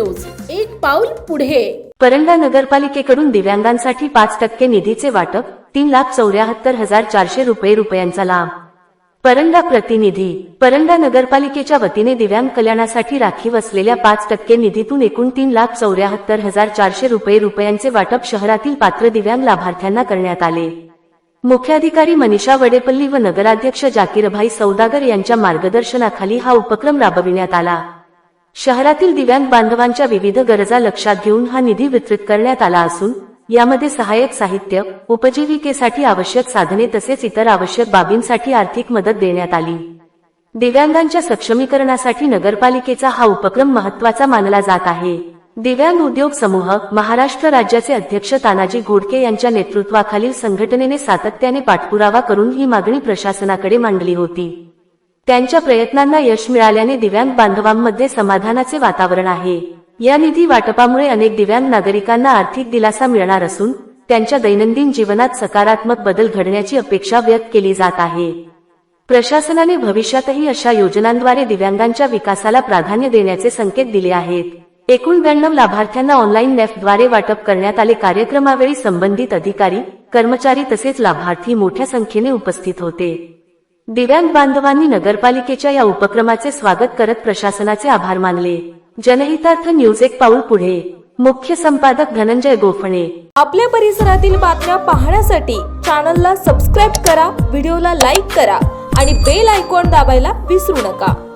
News, एक पाऊल पुढे। परंडा नगरपालिकेकडून दिव्यांगांसाठी 5% निधीचे वाटप, 3,74,400 रुपयांचा लाभ। परंडा प्रतिनिधी। परंडा नगरपालिकेच्या वतीने दिव्यांग कल्याणासाठी राखीव असलेल्या 5% निधीतून एकूण 3,74,400 रुपयांचे वाटप शहरातील पात्र दिव्यांग लाभार्थ्यांना करण्यात आले। मुख्याधिकारी मनीषा वडेपल्ली व नगराध्यक्ष जाकीरभाई सौदागर यांच्या मार्गदर्शनाखाली हा उपक्रम राबविण्यात आला। शहरातील दिव्यांग बांधवांच्या विविध गरजा लक्षात घेऊन हा निधी वितरित करण्यात आला असून यामध्ये सहाय्यक साहित्य, उपजीविकेसाठी आवश्यक साधने तसेच इतर आवश्यक बाबींसाठी आर्थिक मदत देण्यात आली। दिव्यांगांच्या सक्षमीकरणासाठी नगरपालिकेचा हा उपक्रम महत्त्वाचा मानला जात आहे। दिव्यांग उद्योग समूह महाराष्ट्र राज्याचे अध्यक्ष तानाजी घोडके यांच्या नेतृत्वाखालील संघटनेने सातत्याने पाठपुरावा करून ही मागणी प्रशासनाकडे मांडली होती। त्यांच्या प्रयत्नांना यश मिळाल्याने दिव्यांग बांधवांमध्ये समाधानाचे वातावरण आहे। या निधी वाटपामुळे अनेक दिव्यांग नागरिकांना आर्थिक दिलासा मिळणार असून त्यांच्या दैनंदिन जीवनात सकारात्मक बदल घडण्याची अपेक्षा व्यक्त केली जात आहे। प्रशासनाने भविष्यातही अशा योजनांद्वारे दिव्यांगांच्या विकासाला प्राधान्य देण्याचे संकेत दिले आहेत। एकूण 92 लाभार्थ्यांना ऑनलाईन नेफ्टद्वारे वाटप करण्यात आले। कार्यक्रमावेळी संबंधित अधिकारी, कर्मचारी तसेच लाभार्थी मोठ्या संख्येने उपस्थित होते। दिव्यांग बांधवांनी नगरपालिकेच्या या उपक्रमाचे स्वागत करत प्रशासनाचे आभार मानले। जनहितार्थ न्यूज, एक पाऊल पुढे। मुख्य संपादक धनंजय गोफणे। आपल्या परिसरातील बातम्या पाहण्यासाठी चॅनलला सबस्क्राईब करा, व्हिडिओला लाईक करा आणि बेल आयकॉन दाबायला विसरू नका।